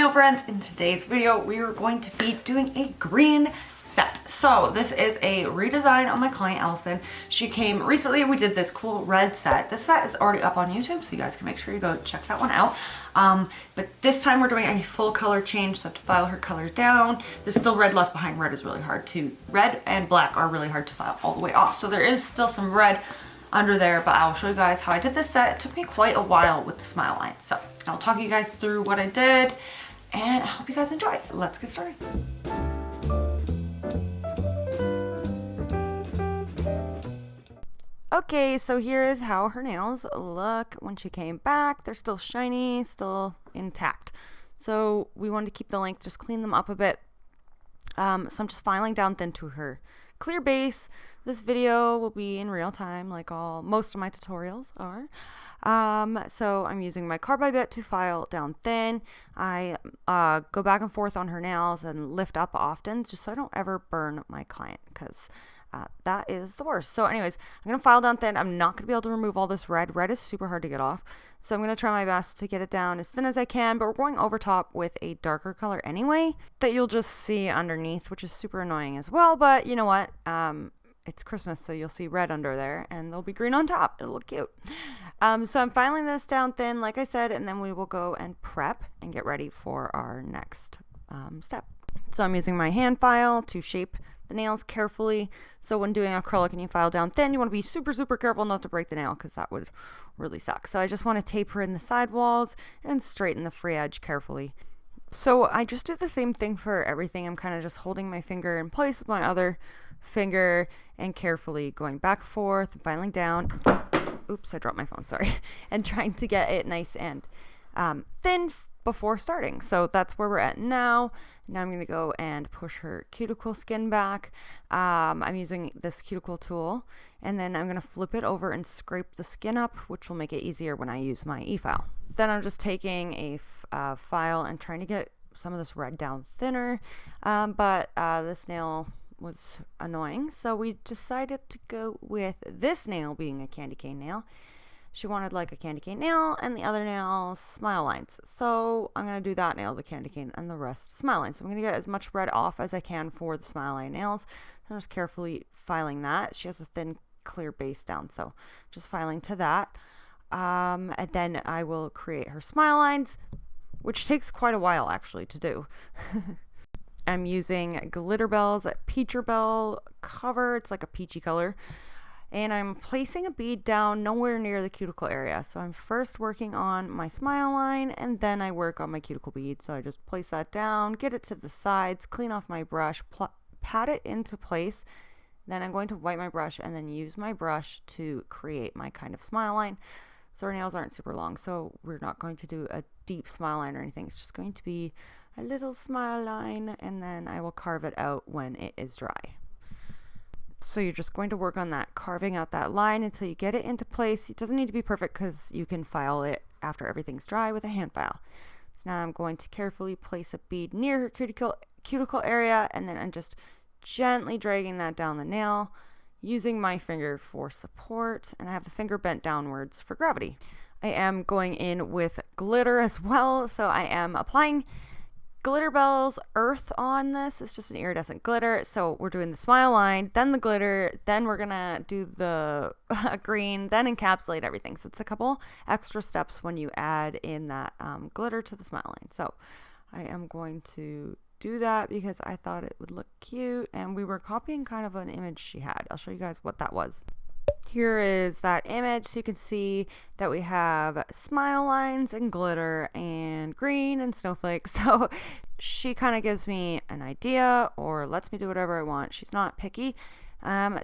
nail friends? In today's video we are going to be doing a green set. So this is a redesign on my client Allison. She came recently. We did this cool red set. This set is already up on YouTube, so you guys can make sure you go check that one out. But this time we're doing a full color change, so I have to file her colors down. There's still red left behind. Red is really hard to, red and black are really hard to file all the way off. So there is still some red under there, but I'll show you guys how I did this set. It took me quite a while with the smile line. So I'll talk you guys through what I did and I hope you guys enjoy it. So let's get started. Okay, so here is how her nails look when she came back. They're still shiny, still intact. So we wanted to keep the length, just clean them up a bit. So I'm just filing down thin to her clear base. This video will be in real time, like most of my tutorials are. So I'm using my carbide bit to file down thin. I go back and forth on her nails and lift up often, just so I don't ever burn my client, because that is the worst. So anyways, I'm gonna file down thin. I'm not gonna be able to remove all this red. Red is super hard to get off, so I'm gonna try my best to get it down as thin as I can, but we're going over top with a darker color anyway that you'll just see underneath, which is super annoying as well. But you know what, it's Christmas, so you'll see red under there and there'll be green on top. It'll look cute. So I'm filing this down thin, like I said, and then we will go and prep and get ready for our next step. So I'm using my hand file to shape the nails carefully. So when doing acrylic and you file down thin, you want to be super careful not to break the nail, because that would really suck. So I just want to taper in the side walls and straighten the free edge carefully. So I just do the same thing for everything. I'm kind of just holding my finger in place with my other finger and carefully going back and forth and filing down. Oops, I dropped my phone, sorry. And trying to get it nice and thin before starting. So that's where we're at now. Now I'm going to go and push her cuticle skin back. I'm using this cuticle tool, and then I'm going to flip it over and scrape the skin up, which will make it easier when I use my e-file. Then I'm just taking a file and trying to get some of this red down thinner, but this nail was annoying, so we decided to go with this nail being a candy cane nail. She wanted like a candy cane nail and the other nail smile lines. So I'm going to do that nail, the candy cane, and the rest smile lines. So I'm going to get as much red off as I can for the smile line nails. So I'm just carefully filing that. She has a thin clear base down, so just filing to that. And then I will create her smile lines, which takes quite a while actually to do. I'm using Glitter Bell's Peacher Bell cover. It's like a peachy color. And I'm placing a bead down nowhere near the cuticle area. So I'm first working on my smile line, and then I work on my cuticle bead. So I just place that down, get it to the sides, clean off my brush, pat it into place. Then I'm going to wipe my brush and then use my brush to create my kind of smile line. So our nails aren't super long, so we're not going to do a deep smile line or anything. It's just going to be a little smile line, and then I will carve it out when it is dry. So you're just going to work on that, carving out that line until you get it into place. It doesn't need to be perfect, because you can file it after everything's dry with a hand file. So now I'm going to carefully place a bead near her cuticle area, and then I'm just gently dragging that down the nail, using my finger for support, and I have the finger bent downwards for gravity. I am going in with glitter as well, so I am applying Glitter Bell's Earth on this. It's just an iridescent glitter. So we're doing the smile line, then the glitter, then we're gonna do the green, then encapsulate everything. So it's a couple extra steps when you add in that glitter to the smile line. So I am going to do that because I thought it would look cute, and we were copying kind of an image she had. I'll show you guys what that was. Here is that image, so you can see that we have smile lines and glitter and green and snowflakes. So she kind of gives me an idea or lets me do whatever I want. She's not picky.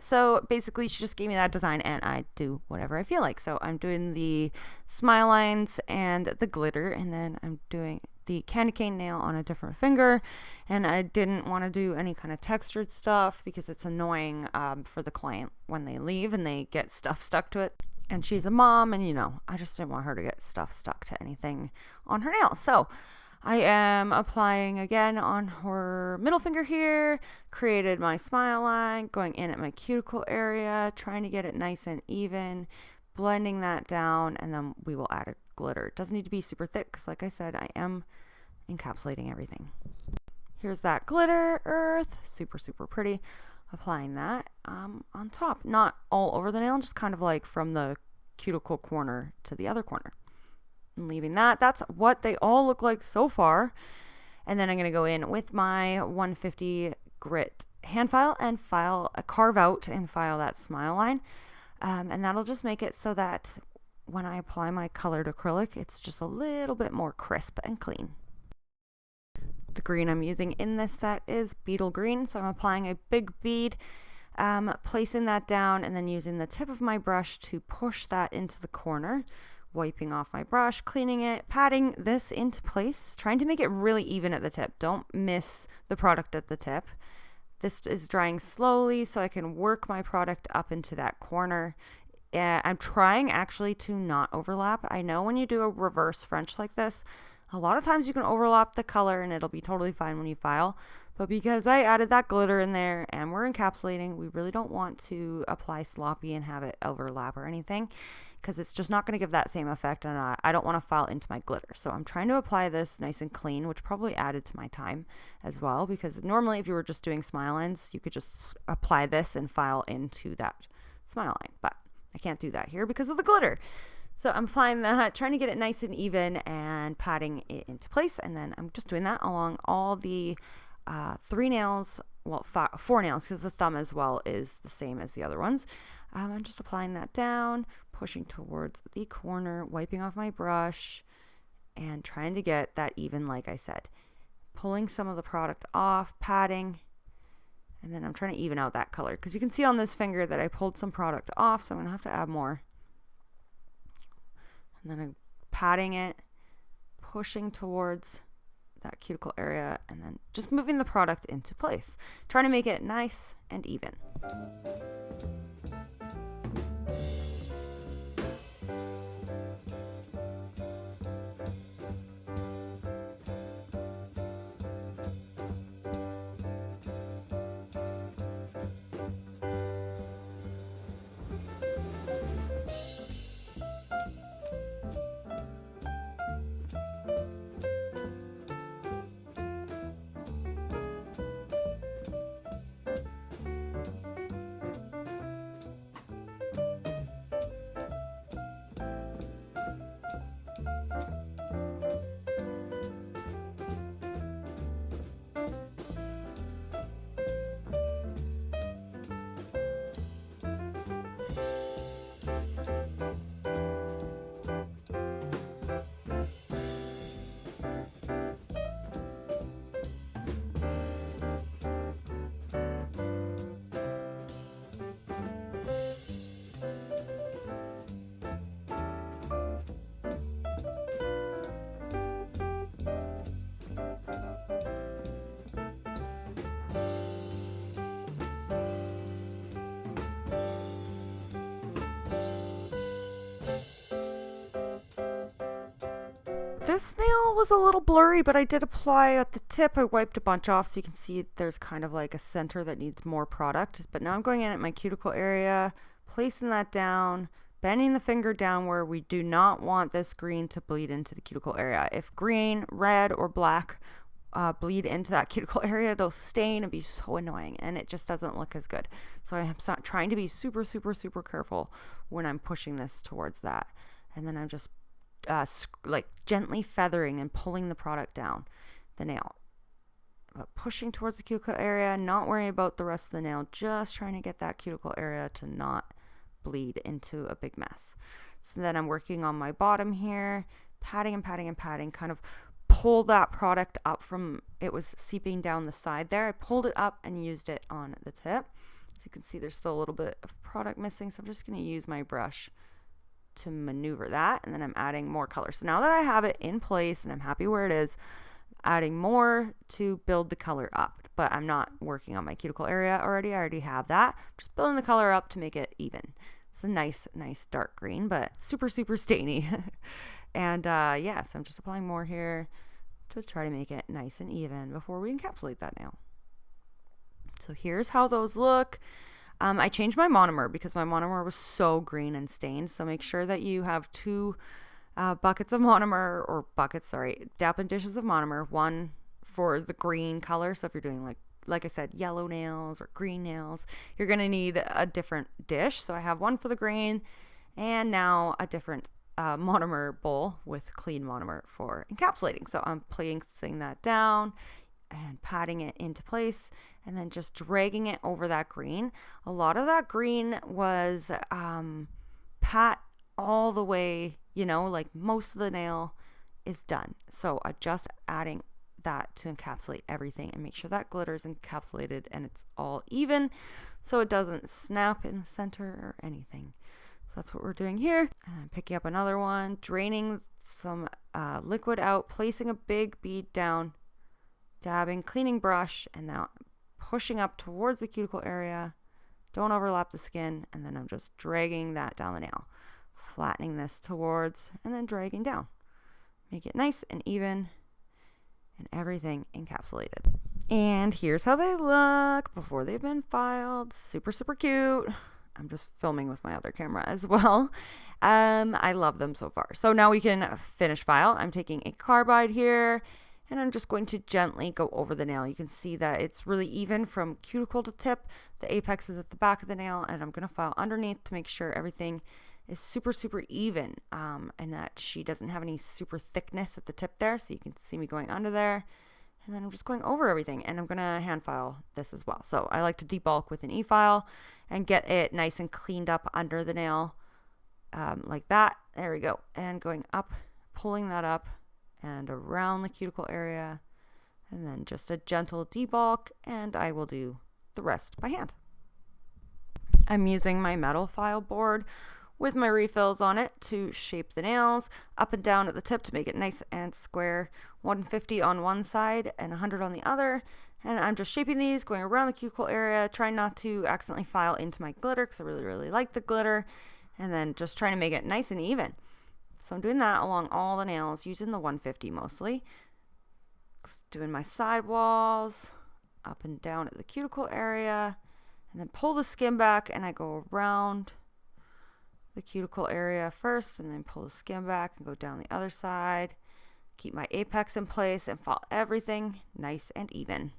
So basically she just gave me that design and I do whatever I feel like. So I'm doing the smile lines and the glitter, and then I'm doing the candy cane nail on a different finger, and I didn't want to do any kind of textured stuff because it's annoying for the client when they leave and they get stuff stuck to it. And she's a mom, and you know, I just didn't want her to get stuff stuck to anything on her nails. So I am applying again on her middle finger here, created my smile line, going in at my cuticle area, trying to get it nice and even, blending that down, and then we will add a glitter. It doesn't need to be super thick because, like I said, I am encapsulating everything. Here's that glitter earth, super, super pretty. Applying that on top, not all over the nail, just kind of like from the cuticle corner to the other corner. And leaving that. That's what they all look like so far. And then I'm going to go in with my 150 grit hand file and carve out and file that smile line. And that'll just make it so that when I apply my colored acrylic, it's just a little bit more crisp and clean. The green I'm using in this set is beetle green, so I'm applying a big bead, placing that down, and then using the tip of my brush to push that into the corner, wiping off my brush, cleaning it, patting this into place, trying to make it really even at the tip. Don't miss the product at the tip. This is drying slowly so I can work my product up into that corner. I'm trying actually to not overlap. I know when you do a reverse French like this, a lot of times you can overlap the color and it'll be totally fine when you file. But because I added that glitter in there and we're encapsulating, we really don't want to apply sloppy and have it overlap or anything, because it's just not going to give that same effect, and I don't want to file into my glitter. So I'm trying to apply this nice and clean, which probably added to my time as well, because normally if you were just doing smile lines, you could just apply this and file into that smile line. But I can't do that here because of the glitter. So I'm applying that, trying to get it nice and even and patting it into place. And then I'm just doing that along all the 3 nails, well, 4 nails, because the thumb as well is the same as the other ones. I'm just applying that down, pushing towards the corner, wiping off my brush, and trying to get that even, like I said. Pulling some of the product off, patting, and then I'm trying to even out that color, because you can see on this finger that I pulled some product off, so I'm going to have to add more. And then I'm patting it, pushing towards that cuticle area, and then just moving the product into place, trying to make it nice and even. This nail was a little blurry, but I did apply at the tip. I wiped a bunch off so you can see there's kind of like a center that needs more product. But now I'm going in at my cuticle area, placing that down, bending the finger down where we do not want this green to bleed into the cuticle area. If green, red, or black bleed into that cuticle area, it'll stain and be so annoying, and it just doesn't look as good. So I'm trying to be super, super, super careful when I'm pushing this towards that. And then I'm just like gently feathering and pulling the product down the nail, but pushing towards the cuticle area, not worrying about the rest of the nail, just trying to get that cuticle area to not bleed into a big mess. So then I'm working on my bottom here, patting and patting and patting, kind of pull that product up from, it was seeping down the side there. I pulled it up and used it on the tip. As you can see, there's still a little bit of product missing, so I'm just going to use my brush to maneuver that, and then I'm adding more color. So now that I have it in place and I'm happy where it is, adding more to build the color up. But I'm not working on my cuticle area already. I already have that. I'm just building the color up to make it even. It's a nice dark green, but super, super stainy. And yeah, so I'm just applying more here to try to make it nice and even before we encapsulate that nail. So here's how those look. I changed my monomer because my monomer was so green and stained. So make sure that you have 2 buckets of monomer, or buckets, sorry, dapping dishes of monomer, one for the green color. So if you're doing like I said, yellow nails or green nails, you're going to need a different dish. So I have one for the green, and now a different monomer bowl with clean monomer for encapsulating. So I'm placing that down and patting it into place, and then just dragging it over that green. A lot of that green was pat all the way, like most of the nail is done. So I'm just adding that to encapsulate everything and make sure that glitter is encapsulated and it's all even, so it doesn't snap in the center or anything. So that's what we're doing here. And picking up another one, draining some liquid out, placing a big bead down, dabbing, cleaning brush, and now pushing up towards the cuticle area. Don't overlap the skin, and then I'm just dragging that down the nail, flattening this towards, and then dragging down. Make it nice and even, and everything encapsulated. And here's how they look before they've been filed. Super, super cute. I'm just filming with my other camera as well. I love them so far. So now we can finish file. I'm taking a carbide here, and I'm just going to gently go over the nail. You can see that it's really even from cuticle to tip. The apex is at the back of the nail, and I'm going to file underneath to make sure everything is super, super even, and that she doesn't have any super thickness at the tip there. So you can see me going under there, and then I'm just going over everything, and I'm going to hand file this as well. So I like to debulk with an e-file and get it nice and cleaned up under the nail, like that. There we go. And going up, pulling that up and around the cuticle area, and then just a gentle debulk, and I will do the rest by hand. I'm using my metal file board with my refills on it to shape the nails up and down at the tip to make it nice and square. 150 on one side and 100 on the other. And I'm just shaping these, going around the cuticle area, trying not to accidentally file into my glitter because I really, really like the glitter. And then just trying to make it nice and even. So I'm doing that along all the nails, using the 150 mostly. Just doing my side walls, up and down at the cuticle area. And then pull the skin back, and I go around the cuticle area first, and then pull the skin back and go down the other side. Keep my apex in place and file everything nice and even.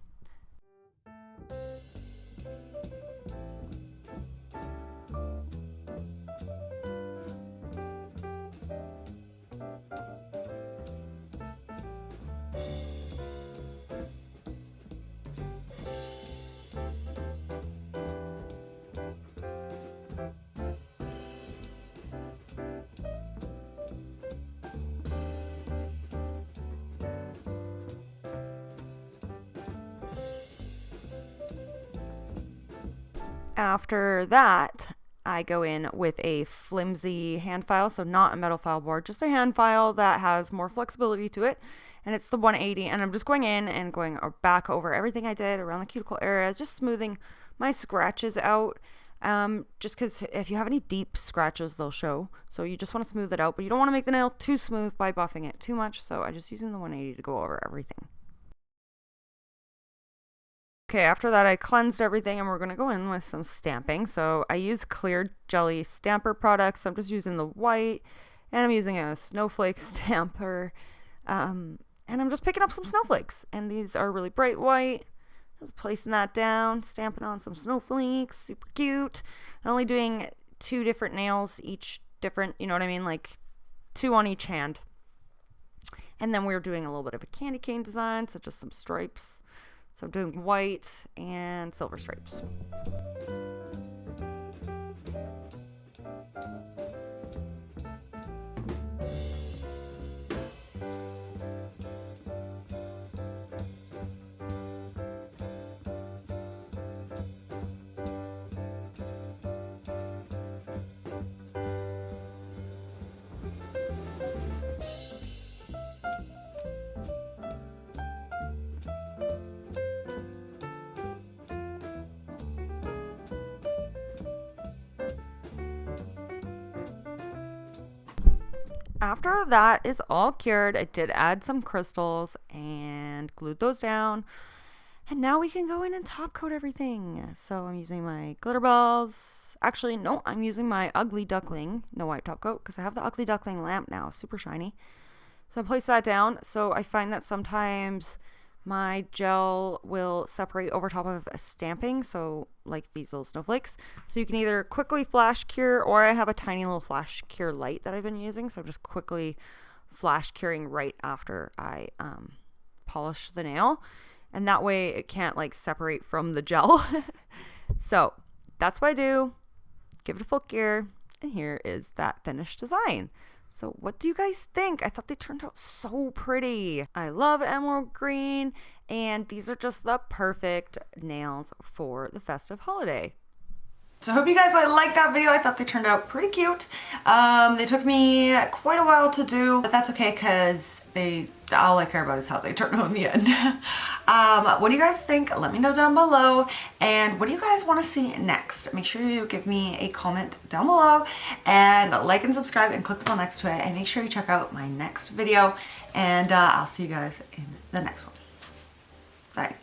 After that, I go in with a flimsy hand file, so not a metal file board, just a hand file that has more flexibility to it, and it's the 180, and I'm just going in and going back over everything I did around the cuticle area, just smoothing my scratches out, just because if you have any deep scratches, they'll show, so you just want to smooth it out, but you don't want to make the nail too smooth by buffing it too much, so I'm just using the 180 to go over everything. Okay, after that I cleansed everything, and we're going to go in with some stamping. So I use clear jelly stamper products. I'm just using the white, and I'm using a snowflake stamper, and I'm just picking up some snowflakes, and these are really bright white. Just placing that down, stamping on some snowflakes, super cute. I'm only doing 2 different nails, each different, you know what I mean, like 2 on each hand. And then we're doing a little bit of a candy cane design, so just some stripes. So I'm doing white and silver stripes. After that is all cured, I did add some crystals and glued those down. And now we can go in and top coat everything. So I'm using my glitter balls Actually, no, I'm using my Ugly Duckling no wipe top coat because I have the Ugly Duckling lamp now, super shiny. So I place that down. So I find that sometimes my gel will separate over top of a stamping, so like these little snowflakes. So you can either quickly flash cure, or I have a tiny little flash cure light that I've been using, so I'm just quickly flash curing right after I polish the nail, and that way it can't like separate from the gel. So that's what I do. Give it a full cure, and here is that finished design. So what do you guys think? I thought they turned out so pretty. I love emerald green, and these are just the perfect nails for the festive holiday. So I hope you guys liked that video. I thought they turned out pretty cute. They took me quite a while to do, but that's okay because all I care about is how they turn out in the end. What do you guys think? Let me know down below. And what do you guys want to see next? Make sure you give me a comment down below and like and subscribe and click the bell next to it. And make sure you check out my next video. And I'll see you guys in the next one. Bye.